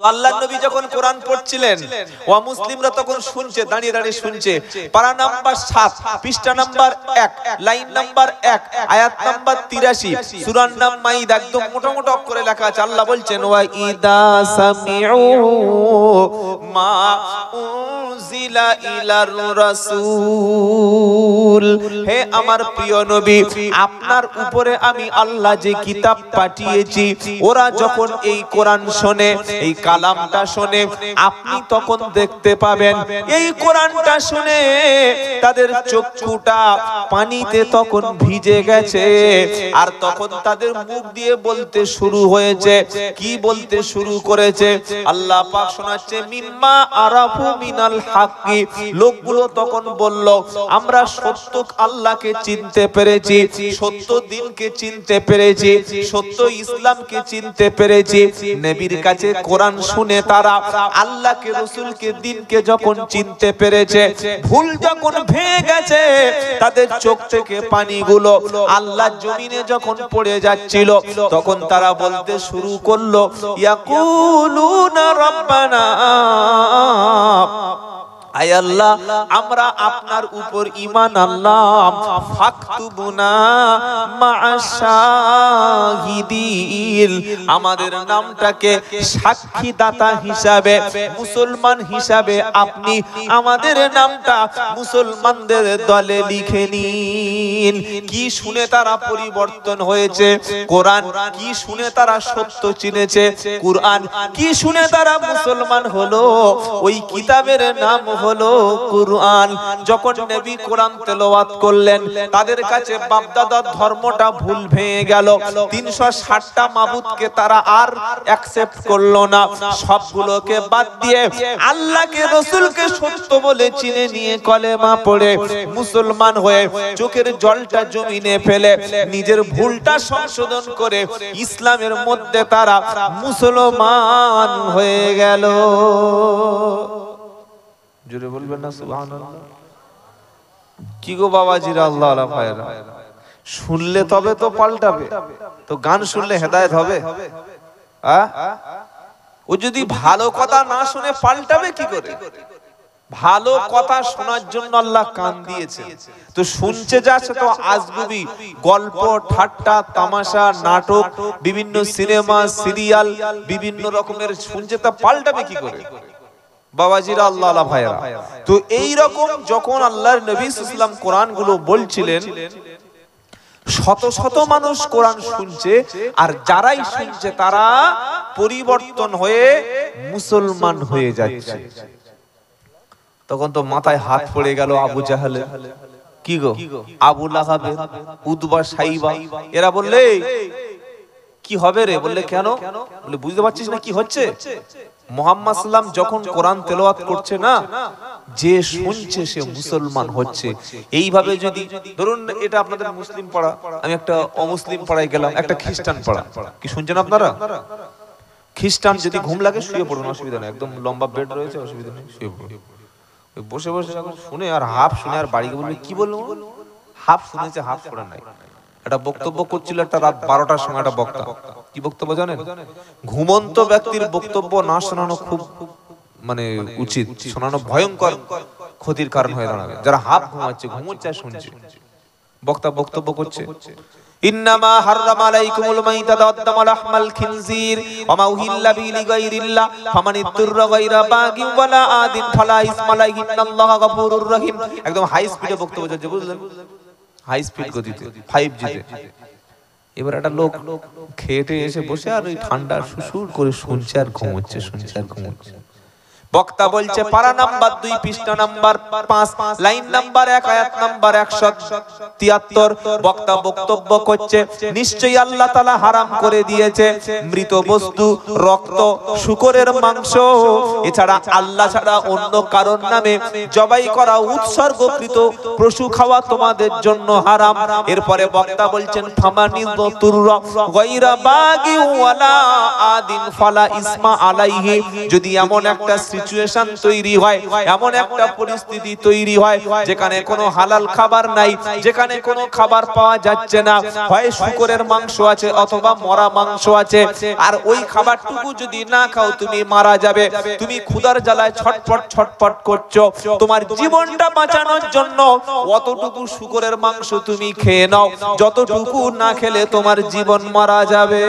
তো আল্লাহর নবী যখন কোরআন পড়ছিলেন, ওয়া মুসলিমরা তখন শুনছে, দাঁড়িয়ে দাঁড়িয়ে শুনছে। পারা নাম্বার 7, পৃষ্ঠা নাম্বার 1, লাইন নাম্বার 1, আয়াত নাম্বার 83, সূরার নাম মাইদা, একদম মোটা মোটা অক্ষরে লেখা আছে। আল্লাহ বলছেন, ওয়া ইদা সামিউ মা উনজিলা ইলার রাসূল, হে আমার প্রিয় নবী, আপনার উপরে আমি আল্লাহ যে কিতাব পাঠিয়েছি, ওরা যখন এই কোরআন শোনে, এই কালামটা শুনে, আপনি তখন দেখতে পাবেন এই কোরআনটা শুনে তাদের চক্ষুটা পানিতে তখন ভিজে গেছে, আর তখন তাদের মুখ দিয়ে বলতে শুরু হয়েছে। কি বলতে শুরু করেছে? আল্লাহ পাক শোনাচ্ছে, মিম্মা আরাফু মিনাল হাক্কি, লোকগুলো তখন বলল, আমরা সত্য আল্লাহকে চিনতে পেরেছি, সত্য দিনকে চিনতে পেরেছি, সত্য ইসলামকে চিনতে পেরেছি। নবীর কাছে কোরআন শুনে তারা আল্লাহকে, রাসূলকে, দিনকে যখন চিনতে পেরেছে, ভুল যখন ভেঙে গেছে, তাদের চোখ থেকে পানিগুলো আল্লাহর জমিনে যখন পড়ে যাচ্ছিল, তখন তারা বলতে শুরু করলো, ইয়াকুলুনা রাব্বানা, আয় আল্লাহ, আমরা আপনার উপর ঈমান আনলাম, ফাকতুবুনা মা'আশ শাহিদিন, আমাদের নামটাকে সাক্ষীদাতা হিসাবে, মুসলমান হিসাবে আপনি আমাদের নামটা মুসলমানদের দলে লিখে নিন। কি শুনে তারা পরিবর্তন হয়েছে? কোরআন কি শুনে তারা সত্য চিনেছে? কোরআন কি শুনে তারা মুসলমান হলো? ওই কিতাবের নাম হলো কুরআন। যখন নবী কোরআন তেলাওয়াত করলেন, তাদের কাছে বাপদাদার ধর্মটা ভুল ভেঙে গেল। 360টা মাবুদকে তারা আর অ্যাকসেপ্ট করলো না, সবগুলোকে বাদ দিয়ে আল্লাহকে, রাসূলকে সত্য বলে চিনে নিয়ে কলেমা পড়ে মুসলমান হয়ে চোখের জলটা জমিনে ফেলে নিজের ভুলটা সংশোধন করে ইসলামের মধ্যে তারা মুসলমান হয়ে গেল। জোরে বলবেন না সুবহানাল্লাহ। কি গো বাবাজিরা, আল্লাহ আল্লাহ ভাইরা, শুনলে তবে তো পাল্টাবে। তো গান শুনলে হেদায়েত হবে? ও যদি ভালো কথা না শুনে পাল্টাবে কি করে? ভালো কথা শোনার জন্য আল্লাহ কান দিয়েছে। তো শুনছে যাচ্ছে তো আজগুবি গল্প, ঠাট্টা, তামাশা, নাটক, বিভিন্ন সিনেমা, সিরিয়াল, বিভিন্ন রকমের শুনছে, তা পাল্টাবে কি করে বাবাজিরা, আল্লাহ আল্লাহ ভাইরা। তো এই রকম যখন আল্লাহর নবী সাল্লাল্লাহু আলাইহি ওয়াসাল্লাম কোরআন গুলো বলছিলেন, শত শত মানুষ কোরআন শুনছে, আর যারাই শুনছে তারা পরিবর্তন হয়ে মুসলমান হয়ে যাচ্ছে। তখন তো মাথায় হাত পড়ে গেল আবু জাহেলের, কি গো, আবু লাহাবের, উতবা, সাইবা, এরা বললে কি হবে রে? বললে কেন? বলে বুঝতে পারছিস না কি হচ্ছে? মুহাম্মদ সাল্লাম যখন কোরআন তেলাওয়াত করছে না, যে শুনছে সে মুসলমান হচ্ছে। এইভাবে যদি ধরুন, এটা আপনাদের মুসলিম পাড়া, আমি একটা অমুসলিম পাড়ায় গেলাম, একটা খ্রিস্টান পাড়া, কি শুনছেন আপনারা? খ্রিস্টান যদি ঘুম লাগে শুয়ে পড়ুন, অসুবিধা নেই, একদম লম্বা বেড রয়েছে, অসুবিধা নেই, শুয়ে পড়ুন। বসে বসে যখন শুনে আর হাফ শুনে, আর বাড়ি গিয়ে বলবে কি বলবো, হাফ শুনেছে হাফ শোনা নাই। একটা বক্তব্য করছিল একটা রাত 12টার সময় একটা বক্তা, কি বক্তব্য জানেন? ঘুমন্ত ব্যক্তির বক্তব্য না শোনানো খুব মানে উচিত, শোনানো ভয়ঙ্কর ক্ষতির কারণ হয়ে দাঁড়াবে। যারা হাফ ঘুমাচ্ছে, ঘুমোচ্ছে আর শুনছে, বক্তা বক্তব্য করছে, ইন্নামা হাররামা আলাইকুমুল মাইতাতা ওয়াদ-দামা লাহমাল খিনজির ওয়া মা উহিল্লা বিহি লিগাইরিল্লাহ ফামান ইত্তুররা গায়রা বাগিন ওয়ালা আদিন ফালা ইসমা আলাইহি ইন্নাল্লাহা গফুরুর রহিম। একদম হাই স্পিডে বক্তব্য চলছে, বুঝলেন? হাই স্পিড গতিতে, 5G তে। এবার একটা লোক খেটে এসে বসে আর ওই ঠান্ডা সুসুর করে শুনছে আর ঘুমোচ্ছে, শুনছে আর ঘুমোচ্ছে। বক্তা বলছে, পারা নাম্বার 2, পৃষ্ঠা নাম্বার 5, লাইন নাম্বার 1, আয়াত নাম্বার 173। বক্তা বক্তব্য করছে, নিশ্চয়ই আল্লাহ তাআলা হারাম করে দিয়েছে মৃত বস্তু, রক্ত, শূকরের মাংস, এছাড়া আল্লাহ ছাড়া অন্য কারোর নামে জবাই করা উৎসর্গকৃত পশু খাওয়া তোমাদের জন্য হারাম। এরপরে বক্তা বলছেন, ফামানিযতুররা গায়রা বাগি ওয়ালা আদিন ফালা ইসমা আলাইহি, যদি এমন একটা সিচুয়েশন তৈরি হয়, এমন একটা পরিস্থিতি তৈরি হয় যেখানে কোনো হালাল খাবার নাই, যেখানে কোনো খাবার পাওয়া যাচ্ছে না, হয় শূকরের মাংস আছে অথবা মরা মাংস আছে, আর ওই খাবারটুকু যদি না খাও তুমি মারা যাবে। তুমি ক্ষুধার জ্বালায় ছটফট ছটফট করছো, তোমার জীবনটা বাঁচানোর জন্য অতটুকু শূকরের মাংস তুমি খেয়ে নাও, যতটুকু না খেলে তোমার জীবন মারা যাবে।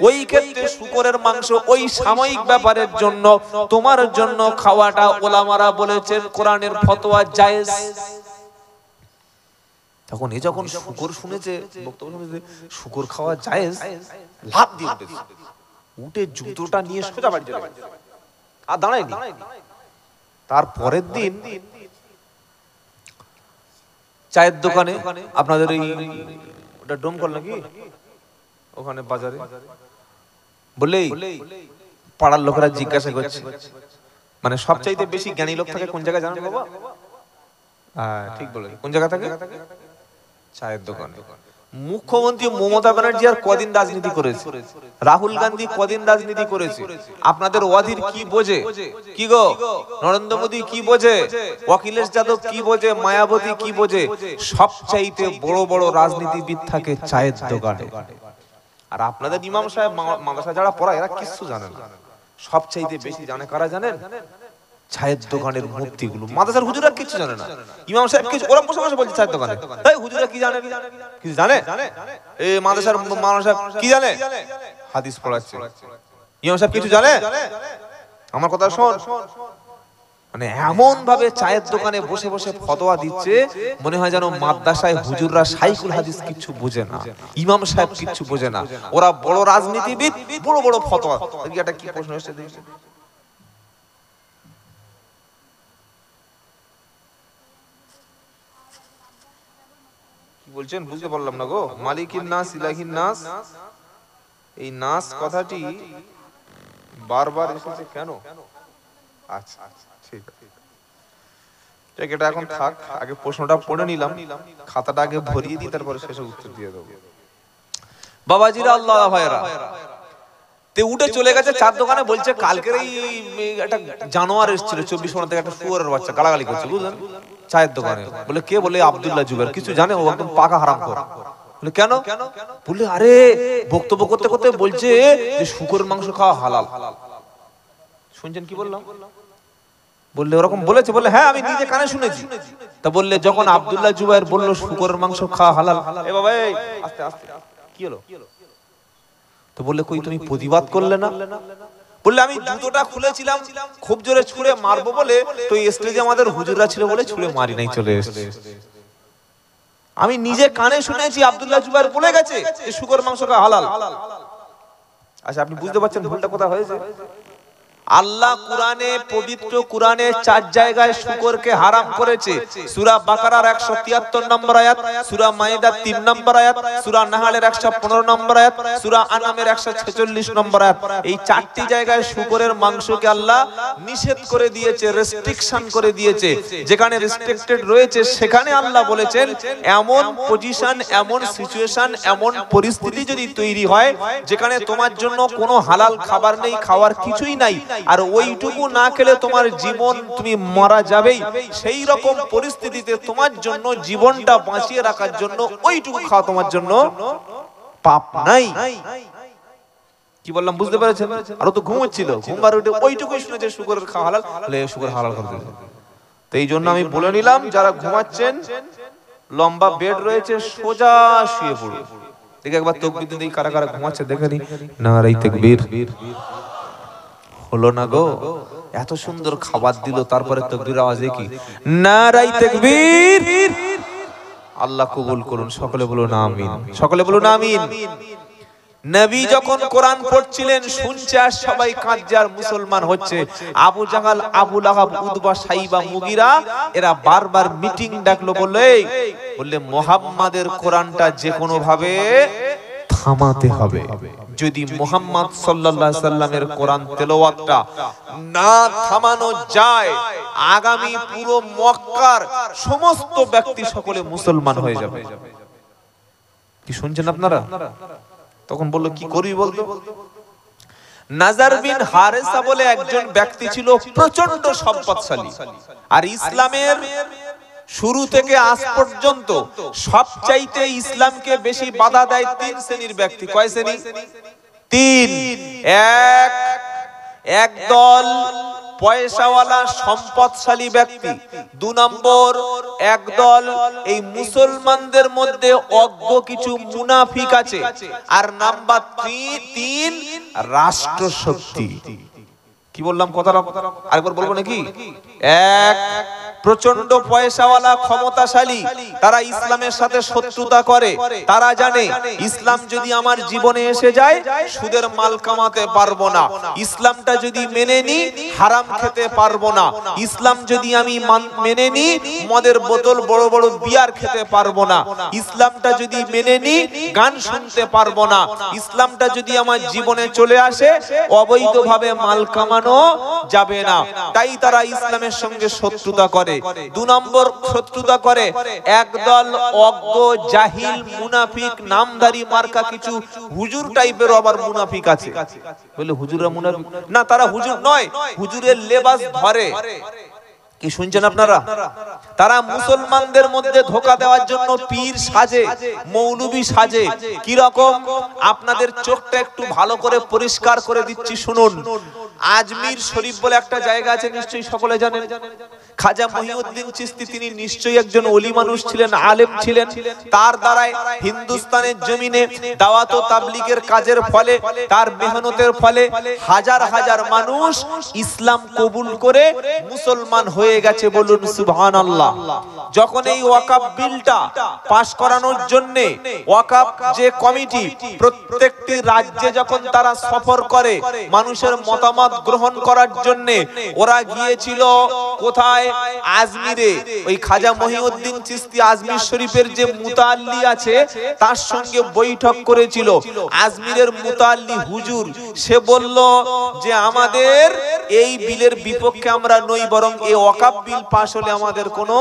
ওই ক্ষেত্রে শূকরের মাংস ওই সাময়িক ব্যাপারের জন্য তোমার জন্য খাওয়াটা ওলামারা বলেছেন কোরআনের ফতোয়া জায়েজ। তখন এই যখন শূকর শুনেছে, বক্তব্য শুনেছে শূকর খাওয়া জায়েজ, লাফ দিয়ে উঠে জুতোটা নিয়ে সোজা বাড়ি চলে গেছে, আর দাঁড়ায়নি। তার পরের দিন চায়ের দোকানে, আপনাদের এই ওটা ডোমকল নাকি ওখানে বাজারে, বললেই পাড়ার লোকেরা জিজ্ঞাসা করছে, মানে সবচাইতে বেশি জ্ঞানী লোক থাকে কোন জায়গায় জানেন বাবা? হ্যাঁ ঠিক বলে, কোন জায়গা থাকে? চায়ের দোকানে। মুখ্যমন্ত্রী মমতা ব্যানার্জি আর কদিন রাজনীতি করেছে, রাহুল গান্ধী কদিন রাজনীতি করেছে, আপনাদের ওয়াজির কি বোঝে? কি গো নরেন্দ্র মোদী কি বোঝে? অখিলেশ যাদব কি বোঝে? মায়াবতী কি বোঝে? সবচাইতে বড় বড় রাজনীতিবিদ থাকে চায়ের দোকানে। আর আপনাদের ইমাম সাহেব মাদ্রাসা যারা পড়ায় এরা কিছু জানে না, সবচাইতে বেশি জানে কারা জানেন? চায়ের দোকানের মুফতিগুলো। মাদ্রাসার হুজুররা কিছু জানে না, ইমাম সাহেব কিছু, ওরা বসে বসে বলছে চায়ের দোকানে, এই হুজুররা কি জানে? কিছু জানে? এই মাদ্রাসার মাওলানা সাহেব কি জানে? হাদিস পড়াচ্ছে। ইমাম সাহেব কিছু জানে? আমার কথা শোন। মানে এমন ভাবে চায়ের দোকানে বসে বসে ফতোয়া দিচ্ছে, মনে হয় যেন মাদ্রাসায় হুজুররা শাইখুল হাদিস কিছু বোঝে না, ইমাম সাহেব কিছু বোঝে না, ওরা বড় রাজনীতিবিদ, বড় বড় ফতোয়া। এটা কি প্রশ্ন এসেছে দেখি? বলছেন বুঝতে পারলাম না গো। মালিকিন নাস ইলাহিন নাস, এই নাস কথাটি বারবার এসেছে কেন? আচ্ছা ঠিক আছে, এটা এখন থাক, আগে প্রশ্নটা পড়ে নিলাম, খাতাটা আগে ভরিয়ে দিই, তারপরে শেষে উত্তর দিয়ে দেবো। বাবাজিরা আল্লাহ ভাইরা, তে উঠে চলে গেছে চার দোকানে, বলছে কালকের এই একটা জানোয়ার এসেছিল 24 ঘন্টা থেকে, একটা শুয়োরের বাচ্চা গালাগালি করছে, বুঝলেন চায়ের দোকানে। বলে কে? বলে আব্দুল্লাহ জুবের। কিছু জানে? ও একদম পাকা হারাম করে। বলে কেন? বলে আরে বক্তব্য করতে করতে বলছে যে শূকরের মাংস খাওয়া হালাল। শুনছেন কি বললাম? বললে ওরকম বলেছে? বলে হ্যাঁ আমি নিজে কানে শুনেছি। তা বললে যখন আব্দুল্লাহ জুবাইর বলল শূকরের মাংস খাওয়া হালাল, এ বাবা এই আস্তে আস্তে, কি হলো? তো বললে কই তুমি প্রতিবাদ করলে না? বললে আমি জুতোটা খুলেছিলাম, খুব জোরে ছুঁড়ে মারবো বলে, তো স্টেজে আমাদের হুজুররা ছিল বলে ছুঁড়ে মারি নাই, চলে এসেছে। আমি নিজে কানে শুনেছি আব্দুল্লাহ জুবাইর বলে গেছে যে শূকরের মাংস খাওয়া হালাল। আচ্ছা আপনি বুঝতে পারছেন ভুলটা কোথায় হয়েছে? আল্লাহ কুরআনে, পবিত্র কুরআনে 4 জায়গায় শূকরকে হারাম করেছে। সূরা বাকারার 173 নম্বর আয়াত, সূরা মাইদার 3 নম্বর আয়াত, সূরা নাহলের 115 নম্বর আয়াত, সূরা আনামের 146 নম্বর আয়াত। এই 4টি জায়গায় শূকরের মাংসকে আল্লাহ নিষেধ করে দিয়েছে, রেস্ট্রিকশন করে দিয়েছে। যেখানে রেস্ট্রিক্টেড রয়েছে সেখানে আল্লাহ বলেছেন এমন পজিশন, এমন সিচুয়েশন, এমন পরিস্থিতি যদি তৈরি হয় যেখানে তোমার জন্য কোনো হালাল খাবার নেই, খাওয়ার কিছুই নাই, আর ওইটুকু না খেলে তোমার জীবন, তুমি মারা যাবেই, সেই রকম পরিস্থিতিতে তোমার জন্য জীবনটা বাঁচিয়ে রাখার জন্য ওইটুকু খাওয়া তোমার জন্য পাপ নাই। কি বললাম বুঝতে পেরেছেন? আর তো ঘুমোচ্ছিল, ঘুমবার উঠে ওইটুকুই শুনেছে শূকরের খাওয়া হালাল, বলে শূকর হালাল করে দিল। তো এই জন্য আমি বলে নিলাম, যারা ঘুমাচ্ছেন লম্বা বেড রয়েছে, সোজা শুয়ে পড়ুন। দেখে একবার তাকবীর দিন, কারা কারা ঘুমাচ্ছে দেখে নি। নারাই তাকবীর। হলো না গো, এত সুন্দর খাবার দিল, তারপরে তাকবীর আওয়াজে কি নারাই তাকবীর। আল্লাহ কবুল করুন, সকলে বলুন আমিন, সকলে বলুন আমিন। নবী যখন কোরআন পড়ছিলেন শুনছে আর সবাই কাঁদছে আর মুসলমান হচ্ছে। আবু জাহাল, আবু লাহাব, উতবা, সাইবা, মুগিরা এরা বারবার মিটিং ডাকলো, বললে মুহাম্মাদের কোরআনটা যে কোনো ভাবে থামাতে হবে। যদি মুহাম্মদ সাল্লাল্লাহু আলাইহি সাল্লামের কোরআন তেলাওয়াতটা না থামানো যায়, আগামী পুরো মক্কার সমস্ত ব্যক্তি সকলে মুসলমান হয়ে যাবে। কি শুনছেন আপনারা? তখন বললো কি করবি বলতো? নাজার বিন হারেসা বলে একজন ব্যক্তি ছিল প্রচন্ড সম্পদশালী। আর ইসলামের শুরু থেকে আজ পর্যন্ত সবচাইতে ইসলামকে বেশি বাধা দেয় তিন শ্রেণীর ব্যক্তি। কয় শ্রেণী? তিন। এক দল পয়সাওয়ালা সম্পদশালী ব্যক্তি। 2 নম্বর একদল এই মুসলমানদের মধ্যে অজ্ঞ কিছু মুনাফিক আছে। আর নাম্বার 3 রাষ্ট্রশক্তি। কি বললাম কথাটা আরেকবার বলবো নাকি? এক প্রচন্ড পয়সাওয়ালা ক্ষমতাশালী, তারা ইসলামের সাথে শত্রুতা করে। তারা জানে ইসলাম যদি আমার জীবনে এসে যায় সুদের মাল কামাতে পারবো না, ইসলামটা যদি মেনে নি হারাম খেতে পারবো না, ইসলাম যদি আমি মেনে নি মদের বোতল বড় বড় বিয়ার খেতে পারবো না, ইসলামটা যদি মেনে নি গান শুনতে পারবো না, ইসলামটা যদি আমার জীবনে চলে আসে অবৈধভাবে মাল কামানো যাবে না। তাই তারা ইসলামের সঙ্গে শত্রুতা করে। 2 নম্বর শত্রুতা করে একদল অজ্ঞ জাহিল মুনাফিক নামধারী মার্কা কিছু হুজুর টাইপের আবার মুনাফিক আছে। বলে হুজুররা মুনাফিক না, তারা হুজুর নয়, হুজুরের লেবাস ধরে। কি শুনছেন আপনারা? তারা মুসলমানদের মধ্যে ধোঁকা দেওয়ার জন্য পীর সাজে, মৌলবি সাজে। কি রকম? আপনাদের চোখটা একটু ভালো করে পরিষ্কার করে দিচ্ছি শুনুন। আজমির শরীফ বলে একটা জায়গা আছে, নিশ্চয়ই সকলে জানেন। খাজা মহিউদ্দিন চিশতি তিনি নিশ্চয়ই একজন ওলি মানুষ ছিলেন, আলেম ছিলেন। তার দ্বারাই হিন্দুস্তানের জমিনে দাওয়াত ও তাবলীগের কাজের ফলে, তার মেহনতের ফলে হাজার হাজার মানুষ ইসলাম কবুল করে মুসলমান হয়ে গেছে। বলুন সুবহানাল্লাহ। যখন এই ওয়াকফ বিলটা পাস করানোর জন্য ওয়াকফ যে কমিটি প্রত্যেকটি রাজ্যে যখন তারা সফর করে মানুষের মতামত গ্রহণ করার জন্য, ওরা গিয়েছিল কোথায়? আজমিরে। ওই খাজা মহিউদ্দিন চিশতি আজমির শরীফের যে মুতাল্লি আছে তার সঙ্গে বৈঠক করেছিল। আজমিরের মুতাল্লি হুজুর সে বলল যে আমাদের এই বিলের বিপক্ষে আমরা নই, বরং এই ওয়াকফ বিল পাস হলে আমাদের কোনো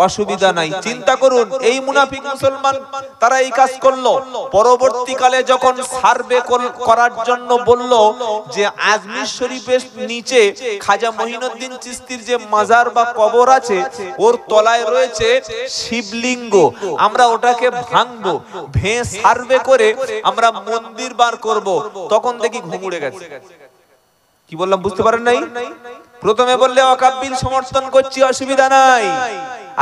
অসুবিধা নাই। চিন্তা করুন, এই মুনাফিক মুসলমান তারা এই কাজ করলো। পরবর্তীকালে যখন সার্ভে করার জন্য বলল যে আজমির শরীফের নিচে খাজা মহিউদ্দিন চিশতির যে মাজার বা কবর আছে ওর তলায় রয়েছে শিবলিঙ্গ, আমরা ওটাকে ভাঙবো, ভেঙে সার্ভে করে আমরা মন্দির বার করব, তখন দেখি ঘুম উড়ে গেছে। কি বললাম বুঝতে পারেন নাই? প্রথমে বললে ওয়াকফ বিল সমর্থন করছি, অসুবিধা নাই।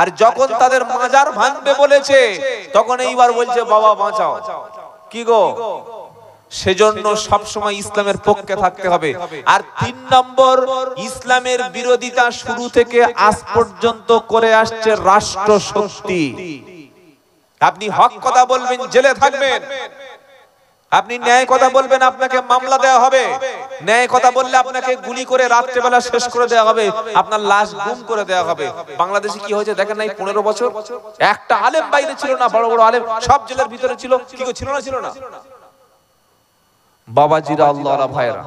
আর যখন তাদের মাজার ভাঙবে বলেছে তখন এইবার বলছে বাবা বাঁচাও। কি গো? সেজন্য সব সময় ইসলামের পক্ষে থাকতে হবে। আর 3 নম্বর, ইসলামের বিরোধিতা শুরু থেকে আজ পর্যন্ত করে আসছে রাষ্ট্রশক্তি। আপনি হক কথা বলবেন জেলে থাকবেন, আপনি ন্যায় কথা বলবেন আপনাকে মামলা দেওয়া হবে, ন্যায় কথা বললে আপনাকে গুলি করে রাত্রেবেলা শেষ করে দেওয়া হবে, আপনার লাশ গুম করে দেওয়া হবে। বাংলাদেশে কি হয়েছে দেখেন নাই? 15 বছর একটা আলেম বাইরে ছিল না, বড় বড় আলেম সব জেলের ভিতরে ছিল। কি ছিল না? ছিল না? বাবাজিরা, আল্লাহরা, ভাইরা,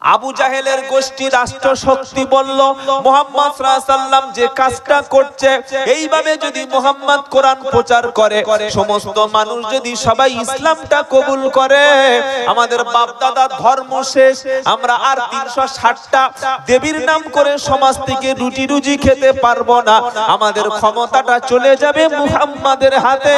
আবু জাহেলের গোষ্ঠী রাষ্ট্রশক্তি বলল মুহাম্মদ সাল্লাল্লাহু আলাইহি সাল্লাম যে কাজটা করছে, এইভাবে যদি মুহাম্মদ কোরআন প্রচার করে, সমস্ত মানুষ যদি সবাই ইসলামটা কবুল করে, আমাদের বাপ দাদার ধর্ম শেষ, আমরা আর 360টা দেবীর নাম করে সমাজ থেকে রুটি রুজি খেতে পারবো না, আমাদের ক্ষমতাটা চলে যাবে মুহাম্মাদের হাতে।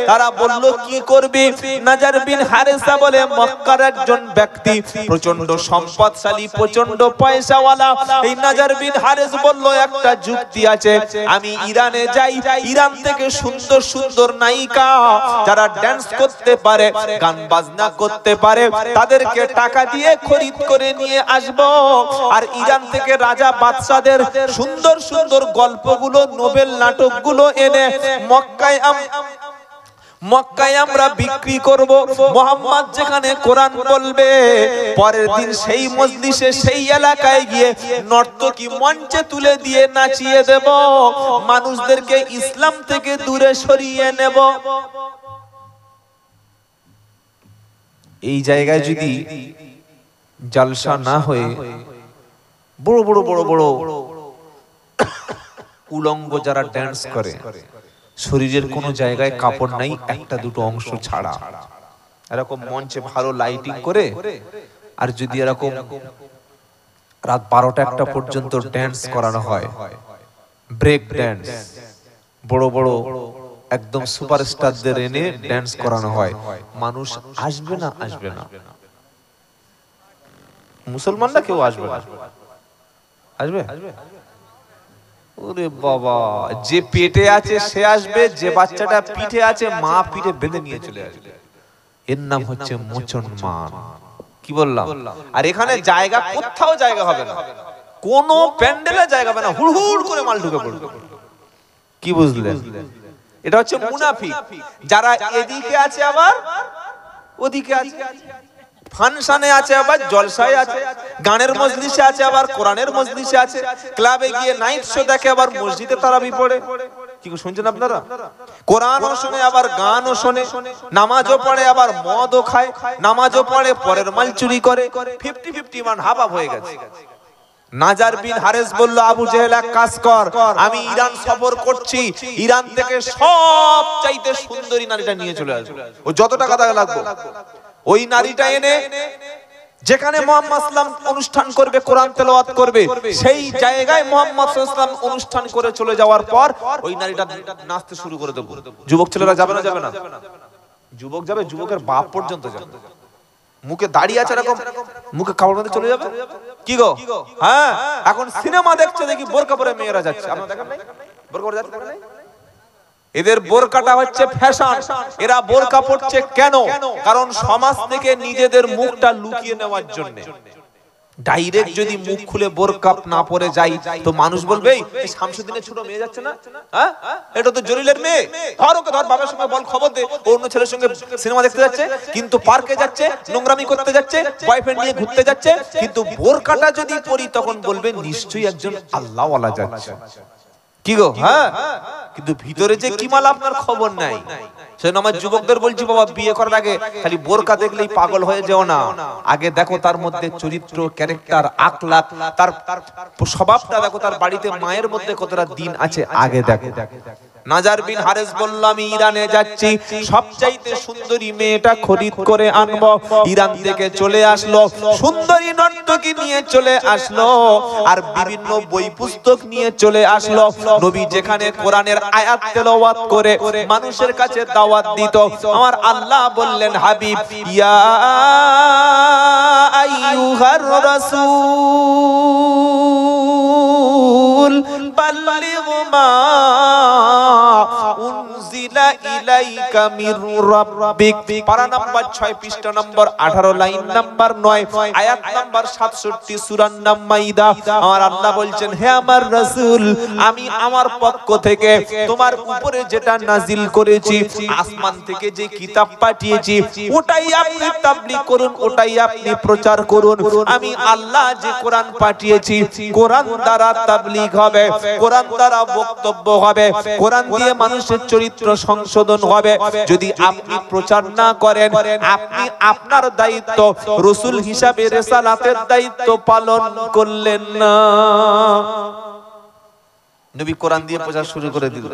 তারা বলল কি করবে? নাজার বিন হারেসা বলে মক্কার একজন ব্যক্তি, প্রচন্ড সম্পদশালী, প্রচন্ড পয়সাওয়ালা। এই নাজার বিন হারেস বলল একটা যুক্তি আছে, আমি ইরানে যাই, ইরান থেকে সুন্দর সুন্দর নায়িকা যারা ড্যান্স করতে পারে, গান বাজনা করতে পারে, তাদেরকে টাকা দিয়ে খরিদ করে নিয়ে আসব। আর ইরান থেকে রাজা বাদশাদের সুন্দর সুন্দর গল্পগুলো, নোবেল নাটকগুলো এনে মক্কায় আমরা বিক্রি করব। মুহাম্মদ যেখানে কোরআন বলবে, পরের দিন সেই মজলিসে, সেই এলাকায় গিয়ে নর্তকী মঞ্চে তুলে দিয়ে নাচিয়ে দেব, মানুষদেরকে ইসলাম থেকে দূরে সরিয়ে নেব। এই জায়গায় যদি জালসা না হয়ে বড় বড় বড় বড় উলঙ্গ যারা ড্যান্স করে, শরীরের কোনো জায়গায় কাপড় নাই, একটা দুটো অংশ ছাড়া, এরকম মঞ্চে ভালো লাইটিং করে, আর যদি এরকম রাত 12টা-1টা পর্যন্ত ড্যান্স করানো হয়, ব্রেক ড্যান্স, বড় বড় একদম সুপারস্টারদের এনে ড্যান্স করানো হয়, মানুষ আসবে না? আসবে না? মুসলমানরা কেউ আসবে না? আসবে? ওরে বাবা, যে পেটে আছে সে আসবে, যে বাচ্চাটা পিঠে আছে মা পিঠে বেঁধে নিয়ে চলে আসবে। এর নাম হচ্ছে মুসলমান। কি বললাম? আর এখানে জায়গা, কোথাও জায়গা হবে না, কোন প্যান্ডেলে জায়গা হবে না, হুড়হুড় করে মাল ঢুকে পড়বে। কি বুঝলেন? এটা হচ্ছে মুনাফিক, যারা এদিকে আছে আবার ওদিকে আছে, ফাংশনে আছে আবার জলসায় আছে, গানের মজলিসে আছে আবার কোরআনের মজলিসে আছে, ক্লাবে গিয়ে নাইট শো দেখে আবার মসজিদে তারাবি পড়ে। কি শুনছেন আপনারা? কোরআনও শুনে আবার গানও শোনে, নামাজও পড়ে আবার মদও খায়, নামাজও পড়ে পরের মাল চুরি করে। 50-50 মান হাবাব হয়ে গেছে। নাজার বিন হারেস বলল, আবু জেহেল এক কাজ কর, আমি ইরান সফর করছি, ইরান থেকে সব চাইতে সুন্দরী নারীটা নিয়ে চলে আসবো, ও যত টাকা লাগবে ওই নারীটা এনে যেখানে মুহাম্মদ সাল্লাল্লাহু আলাইহি ওয়াসাল্লাম অনুষ্ঠান করবে, কোরআন তেলাওয়াত করবে, সেই জায়গায় মুহাম্মদ সাল্লাল্লাহু আলাইহি ওয়াসাল্লাম অনুষ্ঠান করে চলে যাওয়ার পর ওই নারীটা নাচতে শুরু করে দেব। যুবক ছেলেরা যাবে না? যাবে না? যুবক যাবে, যুবকের বাপ পর্যন্ত যাবে। মুখে দাড়ি আছে এরকম, মুখে কাপড় মধ্যে চলে যাবে। কি গো? হ্যাঁ, এখন সিনেমা দেখছে, দেখি বোরকা পরে মেয়েরা যাচ্ছে। আপনারা দেখেন নাই? বোরকা পরে যাচ্ছে, দেখেন নাই? এদের বোরকাটা হচ্ছে ফ্যাশন। এরা বোরকা পড়ছে কেন? কারণ সমাজ থেকে নিজেদের মুখটা লুকিয়ে নেওয়ার জন্য। ডাইরেক্ট যদি মুখ খুলে বোরকা না পরে যাই তো মানুষ বলবে, এই শামসুদ্দিনের ছোট মেয়ে যাচ্ছে না, হ্যাঁ এটা তো জলিলের মেয়ে, ধর ওকে, ধর, বাবার সঙ্গে বল, খবর দে, অন্য ছেলের সঙ্গে সিনেমা দেখতে যাচ্ছে, কিন্তু পার্কে যাচ্ছে, নোংরামি করতে যাচ্ছে, বয়ফ্রেন্ড নিয়ে ঘুরতে যাচ্ছে, কিন্তু বোরকাটা যদি পরি তখন বলবে নিশ্চয়ই একজন আল্লাহওয়ালা যাচ্ছে। কি গো? হ্যাঁ, কিন্তু ভিতরে যে কি মাল আপনার খবর নাই। সেজন্য আমার যুবকদের বলছি, বাবা বিয়ে করার আগে খালি বোরকা দেখলেই পাগল হয়ে যাও না, আগে দেখো তার মধ্যে চরিত্র, ক্যারেক্টার, আখলাক, তার স্বভাবটা দেখো, তার বাড়িতে মায়ের মধ্যে কতটা দিন আছে আগে দেখো। নাজার বিন হারেস বলল, আমি ইরানে যাচ্ছি, সবচাইতে সুন্দরী মেয়েটা খরিদ করে আনবো। ইরান থেকে চলে আসলো, সুন্দরী নর্তকী নিয়ে চলে আসলো, আর বিভিন্ন বই পুস্তক নিয়ে চলে আসলো। নবী যেখানে কোরআনের আয়াত তেলাওয়াত করে মানুষের কাছে দাওয়াত দিত, আমার আল্লাহ বললেন, হাবিব, ইয়া আইয়ুহার রাসূল বাল্লিগ মা উনজিলা ইলাইকা মির রাব্বিক। পারা নাম্বার 6, পৃষ্ঠা নাম্বার 18, লাইন নাম্বার 9, আয়াত নাম্বার 67, সূরার নাম মাইদা। আমার আল্লাহ বলছেন, হে আমার রাসূল, আমি আমার পক্ষ থেকে তোমার উপরে যেটা নাজিল করেছি, আসমান থেকে যে কিতাব পাঠিয়েছি, ওটাই আপনি তাবলীগ করুন, ওটাই আপনি প্রচার করুন। আমি আল্লাহ যে কোরআন পাঠিয়েছি, কোরআন দ্বারা তাবলীগ হবে, কোরআন দ্বারা বক্তব্য হবে, কোরআন দিয়ে মানুষের চরিত্র সংশোধন হবে। যদি আপনি প্রচার না করেন, আপনি আপনার দায়িত্ব রাসূল হিসাবে রিসালাতের দায়িত্ব পালন করলেন না। নবী কোরআন দিয়ে প্রচার শুরু করে দিল।